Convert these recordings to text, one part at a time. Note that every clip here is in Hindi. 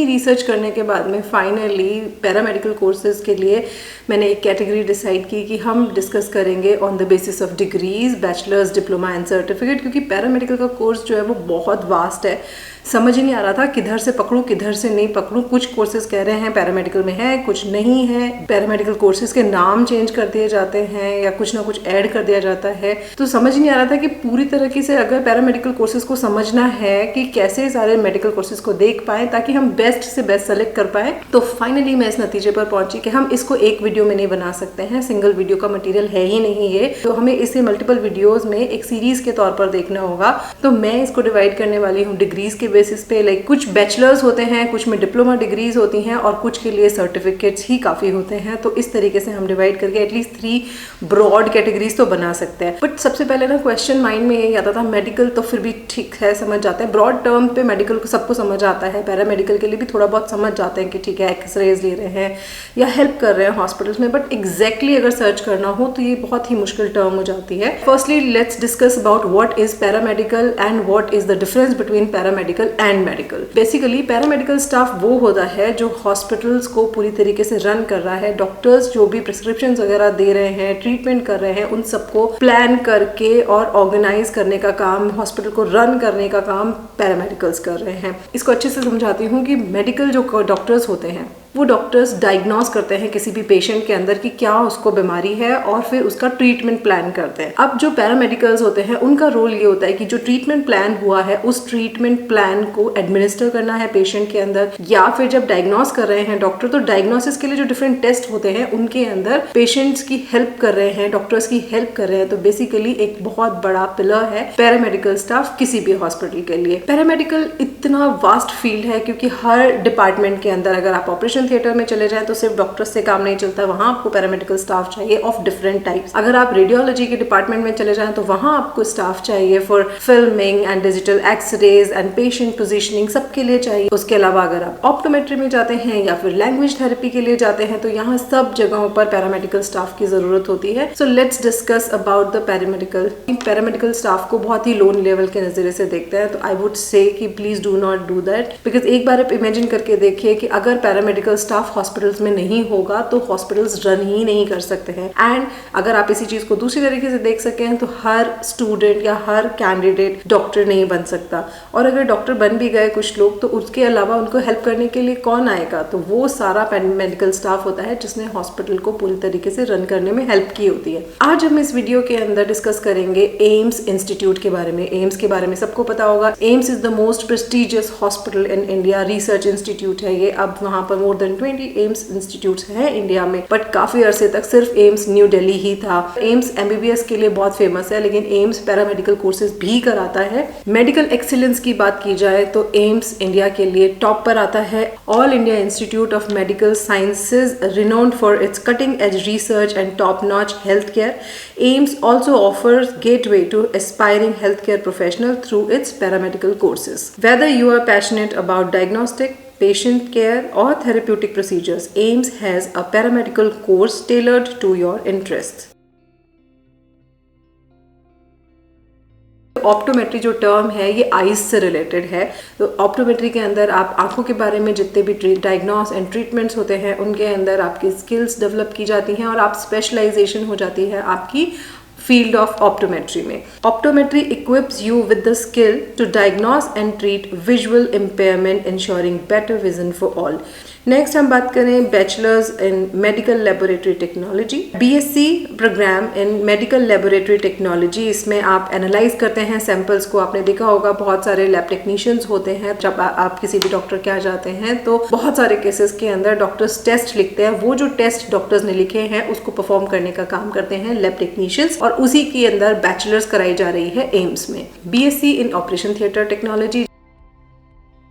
रिसर्च करने के बाद में फाइनली पैरामेडिकल कोर्सेज के लिए मैंने एक कैटेगरी डिसाइड की कि हम डिस्कस करेंगे on the basis of degrees, bachelors, diploma and certificate, क्योंकि पैरामेडिकल का कोर्स जो है वो बहुत वास्ट है। समझ ही नहीं आ रहा था किधर से पकड़ूं किधर से नहीं पकड़ूं। कुछ कोर्सेज कह रहे हैं पैरामेडिकल में है, कुछ नहीं है। पैरामेडिकल कोर्सेज के नाम चेंज कर दिए जाते हैं या कुछ ना कुछ ऐड कर दिया जाता है। तो समझ नहीं आ रहा था कि पूरी तरीके से अगर पैरामेडिकल कोर्सेज को समझना है कि कैसे सारे मेडिकल कोर्सेज को देख पाए ताकि हम बेस्ट से बेस्ट सेलेक्ट कर पाए, तो फाइनली मैं इस नतीजे पर पहुंची कि हम इसको एक वीडियो में नहीं बना सकते हैं। सिंगल वीडियो का मटेरियल है ही नहीं ये, तो हमें इसे मल्टीपल वीडियोज में एक सीरीज के तौर पर देखना होगा। तो मैं इसको डिवाइड करने वाली हूँ डिग्रीज के बेसिस पे। लाइक कुछ बैचलर्स होते हैं, कुछ में डिप्लोमा डिग्रीज होती हैं और कुछ के लिए सर्टिफिकेट्स ही काफी होते हैं। तो इस तरीके से हम डिवाइड करके एटलीस्ट 3 ब्रॉड कैटेगरीज तो बना सकते हैं। बट सबसे पहले ना क्वेश्चन माइंड में यही आता था, मेडिकल तो फिर भी ठीक है, समझ जाते हैं, ब्रॉड टर्म पे मेडिकल को सबको समझ आता है, पैरामेडिकल के लिए भी थोड़ा बहुत समझ जाते हैं कि ठीक है एक्सरेज ले रहे हैं या हेल्प कर रहे हैं हॉस्पिटल्स में। बट एग्जैक्टली अगर सर्च करना हो तो ये बहुत ही मुश्किल टर्म हो जाती है। Firstly let's discuss about what is paramedical and what is the difference between paramedical and medical. Basically paramedical staff वो होता है जो हॉस्पिटल्स को पूरी तरीके से रन कर रहा है। डॉक्टर्स जो भी प्रिस्क्रिप्शन वगैरह दे रहे हैं, ट्रीटमेंट कर रहे हैं, उन सबको प्लान करके और ऑर्गेनाइज करने का काम, हॉस्पिटल को रन करने का काम पैरामेडिकल्स कर रहे हैं। इसको अच्छे से समझाती हूँ कि मेडिकल जो डॉक्टर्स होते हैं वो डॉक्टर्स डायग्नोस करते हैं किसी भी पेशेंट के अंदर कि क्या उसको बीमारी है और फिर उसका ट्रीटमेंट प्लान करते हैं। अब जो पैरामेडिकल्स होते हैं उनका रोल ये होता है कि जो ट्रीटमेंट प्लान हुआ है उस ट्रीटमेंट प्लान को एडमिनिस्टर करना है पेशेंट के अंदर, या फिर जब डायग्नोस कर रहे हैं डॉक्टर तो डायग्नोसिस के लिए जो डिफरेंट टेस्ट होते हैं उनके अंदर पेशेंट्स की हेल्प कर रहे हैं, डॉक्टर्स की हेल्प कर रहे हैं। तो बेसिकली एक बहुत बड़ा पिलर है पैरामेडिकल स्टाफ किसी भी हॉस्पिटल के लिए। पैरामेडिकल इतना वास्ट फील्ड है क्योंकि हर डिपार्टमेंट के अंदर, अगर आप ऑपरेशन थिएटर में चले जाएं तो सिर्फ डॉक्टर्स से काम नहीं चलता, वहां आपको पैरामेडिकल स्टाफ चाहिए ऑफ डिफरेंट टाइप्स। अगर आप रेडियोलॉजी के डिपार्टमेंट में चले जाएं तो वहां आपको स्टाफ चाहिए for filming and digital X-rays and patient positioning, सबके लिए चाहिए। उसके अलावा अगर आप ऑप्टोमेट्री में जाते हैं या फिर लैंग्वेज थेरेपी के लिए जाते हैं तो यहाँ सब जगहों पर पैरामेडिकल स्टाफ की जरूरत होती है। So let's discuss about the paramedical staff को बहुत ही लो लेवल के नजरिए से देखते हैं। तो आई वुड से कि please do not do that, because एक बार आप इमेजिन करके देखिए कि अगर पैरामेडिकल स्टाफ हॉस्पिटल्स में नहीं होगा तो हॉस्पिटल्स रन ही नहीं कर सकते हैं। एंड अगर आप इसी चीज को दूसरी तरीके से देख सकें तो हर स्टूडेंट या हर कैंडिडेट डॉक्टर नहीं बन सकता, और अगर डॉक्टर बन भी गए कुछ लोग तो उसके अलावा उनको हेल्प करने के लिए कौन आएगा? तो वो सारा पैरामेडिकल स्टाफ होता है जिसने हॉस्पिटल को पूरी तरीके से रन करने में हेल्प की होती है। आज हम इस वीडियो के अंदर डिस्कस करेंगे एम्स इंस्टीट्यूट के बारे में। एम्स के बारे में सबको पता होगा, AIIMS is the most prestigious hospital in India, research institute है ये। अब वहां पर मोर देन 20 एम्स इंस्टीट्यूट्स हैं इंडिया में, बट काफी अरसे तक सिर्फ एम्स न्यू दिल्ली ही था। एम्स एमबीबीएस के लिए बहुत फेमस है, लेकिन एम्स पैरामेडिकल कोर्सेज भी कराता है। मेडिकल एक्सीलेंस की बात की जाए तो एम्स इंडिया के लिए टॉप पर आता है। All India institute of medical sciences, renowned for its cutting edge research and top notch healthcare. AIIMS also offers gateway to aspiring healthcare professionals through its paramedical courses. Whether you are passionate about diagnostic, patient care or therapeutic procedures, AIIMS has a paramedical course tailored to your interests. Optometry जो टर्म है ये आईज से रिलेटेड है। तो ऑप्टोमेट्री के अंदर आप आंखों के बारे में जितने भी डायग्नोस एंड ट्रीटमेंट्स होते हैं उनके अंदर आपकी स्किल्स डेवलप की जाती हैं और आप स्पेशलाइजेशन हो जाती है आपकी field of optometry में। Optometry equips you with the skill to diagnose and treat visual impairment, ensuring better vision for all. Next हम बात करें bachelors in medical laboratory technology, BSc program in medical laboratory technology. इसमें आप एनालाइज करते हैं सैंपल्स को। आपने देखा होगा बहुत सारे लैब टेक्नीशियंस होते हैं, जब आप किसी भी डॉक्टर के यहाँ जाते हैं तो बहुत सारे केसेस के अंदर डॉक्टर्स टेस्ट लिखते हैं। वो जो टेस्ट डॉक्टर्स ने लिखे हैं उसको परफॉर्म करने का काम करते हैं लैब टेक्नीशियंस, और उसी के अंदर बैचलर्स कराई जा रही है एम्स में। BSc in operation theatre technology,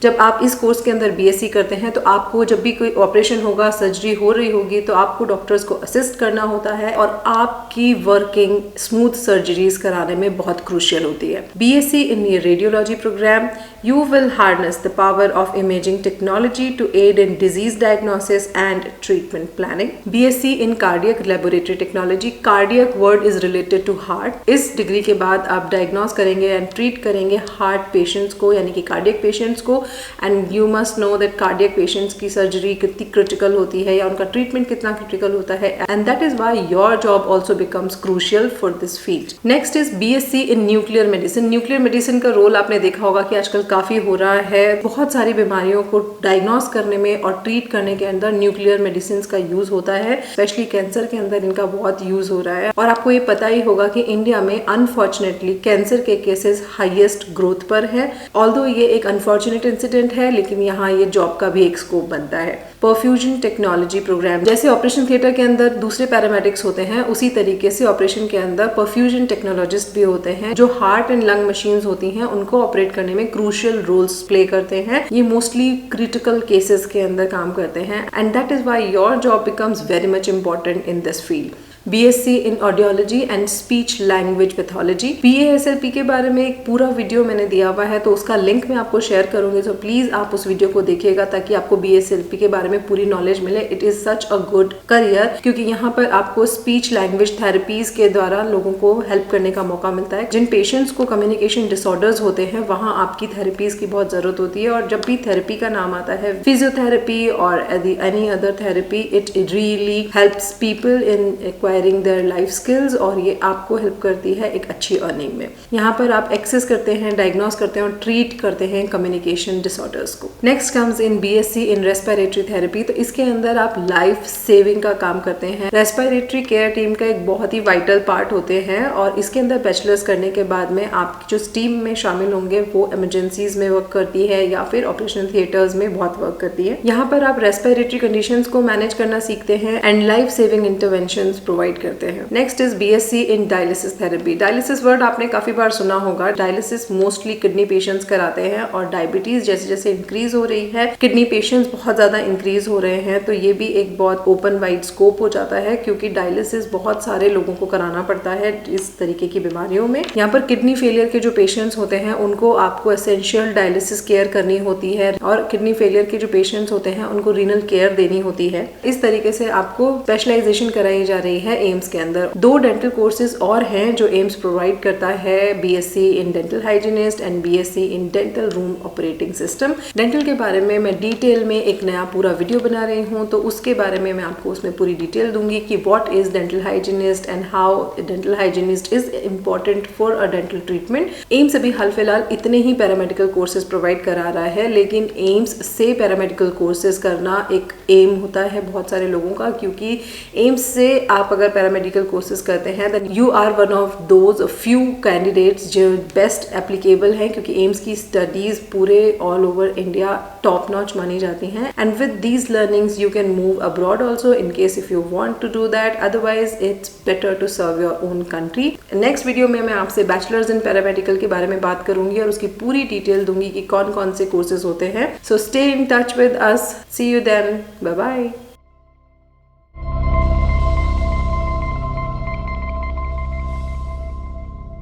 जब आप इस कोर्स के अंदर बीएससी करते हैं तो आपको जब भी कोई ऑपरेशन होगा, सर्जरी हो रही होगी, तो आपको डॉक्टर्स को असिस्ट करना होता है और आपकी वर्किंग स्मूथ सर्जरीज कराने में बहुत क्रूशियल होती है। BSc in radiology program, you will harness the power of imaging technology to aid in disease diagnosis and treatment planning. BSc in cardiac laboratory technology, cardiac word is related to heart. इस डिग्री के बाद आप डायग्नोस करेंगे एंड ट्रीट करेंगे हार्ट पेशेंट्स को, यानी कि कार्डियक पेशेंट्स को, and you must know that cardiac patients की सर्जरी कितनी क्रिटिकल होती है या उनका ट्रीटमेंट कितना क्रिटिकल होता है, and that is why your job also becomes crucial for this field. Next is BSc in nuclear medicine. Nuclear medicine का रोल आपने देखा होगा कि आजकल काफी हो रहा है। बहुत सारी बीमारियों को डायग्नोस करने में और ट्रीट करने के अंदर न्यूक्लियर मेडिसिन का यूज होता है, स्पेशली कैंसर के अंदर इनका बहुत यूज हो रहा है। और आपको ये पता ही होगा कि इंडिया में अनफॉर्चुनेटली कैंसर के केसेस हाईएस्ट ग्रोथ पर है। ऑल्दो ये एक अनफॉर्चुनेट इंसिडेंट है, लेकिन यहाँ ये जॉब का भी एक स्कोप बनता है। परफ्यूजन टेक्नोलॉजी प्रोग्राम, जैसे ऑपरेशन थिएटर के अंदर दूसरे पैरामेडिक्स होते हैं, उसी तरीके से ऑपरेशन के अंदर परफ्यूजन टेक्नोलॉजिस्ट भी होते हैं, जो हार्ट एंड लंग मशीन्स होती हैं उनको ऑपरेट करने में क्रूशियल रोल्स प्ले करते हैं। ये मोस्टली क्रिटिकल केसेस के अंदर काम करते हैं, and that is why your job becomes very much important in this field. BSc in audiology and speech language pathology. PASLP के बारे में एक पूरा वीडियो मैंने दिया हुआ है, तो उसका लिंक मैं आपको शेयर करूंगी, तो प्लीज आप उस वीडियो को देखिएगा ताकि आपको BSLP के बारे में पूरी नॉलेज मिले। It is such a good career, क्योंकि यहाँ पर आपको स्पीच लैंग्वेज थेरेपीज के द्वारा लोगों को हेल्प करने का मौका मिलता है। जिन पेशेंट्स को कम्युनिकेशन डिसऑर्डर्स होते हैं वहाँ आपकी थेरेपीज की बहुत जरूरत होती है, और जब भी थेरेपी का नाम आता है, फिजियोथेरेपी और any other therapy, it really helps people in their life skills, और ये आपको हेल्प करती है एक अच्छी अर्निंग में। यहाँ पर आप एक्सेस करते हैं, डायग्नोस करते हैं और ट्रीट करते हैं कम्युनिकेशन डिसऑर्डर्स को। Next comes in BSc in respiratory therapy. तो इसके अंदर आप लाइफ सेविंग का काम करते हैं। रेस्पिरेटरी केयर टीम का एक बहुत ही वाइटल पार्ट होते हैं, और इसके अंदर बैचलर्स करने के बाद में आप जो टीम में शामिल होंगे वो इमरजेंसीज में वर्क करती है या फिर ऑपरेशन थिएटर्स में बहुत वर्क करती है। यहाँ पर आप रेस्पिरेटरी कंडीशंस को मैनेज करना सीखते हैं and life saving interventions provide करते हैं। Next is BSc in dialysis therapy. Dialysis word आपने काफी बार सुना होगा। डायलिसिस मोस्टली किडनी पेशेंट्स कराते हैं, और डायबिटीज जैसे जैसे इंक्रीज हो रही है, किडनी पेशेंट्स बहुत ज्यादा इंक्रीज हो रहे हैं, तो ये भी एक बहुत ओपन वाइड स्कोप हो जाता है, क्योंकि डायलिसिस बहुत सारे लोगों को कराना पड़ता है इस तरीके की बीमारियों में। यहाँ पर किडनी फेलियर के जो पेशेंट्स होते हैं उनको आपको एसेंशियल डायलिसिस केयर करनी होती है, और किडनी फेलियर के जो पेशेंट्स होते हैं उनको रीनल केयर देनी होती है। इस तरीके से आपको स्पेशलाइजेशन कराई जा रही है एम्स के अंदर। 2 डेंटल कोर्सेज और हैं जो एम्स प्रोवाइड करता है, BSc in dental hygienist and BSc in dental room operating system. Dental के बारे में मैं डिटेल में एक नया पूरा वीडियो बना रही हूँ, तो उसके बारे में मैं आपको उसमें पूरी डिटेल दूंगी कि what is dental hygienist and how dental hygienist is important for a dental treatment. AIIMS अभी हाल फिलहाल इतने ही पैरामेडिकल कोर्सेज प्रोवाइड करा रहा है, लेकिन एम्स से पैरामेडिकल कोर्सेज करना एक एम होता है बहुत सारे लोगों का, क्योंकि एम्स से आप अगर पैरामेडिकल कोर्सेज करते हैं then you are one of those few candidates जो बेस्ट एप्लीकेबल हैं, क्योंकि एम्स की स्टडीज पूरे all over India top notch मानी जाती हैं। And with these learnings you can move abroad also in case if you want to do that, otherwise it's better to serve your own country. Next video में मैं आपसे बैचलर्स इन पैरामेडिकल के बारे में बात करूंगी और उसकी पूरी डिटेल दूंगी कि कौन कौन से कोर्सेज होते हैं। So stay in touch with us, see you then, bye bye.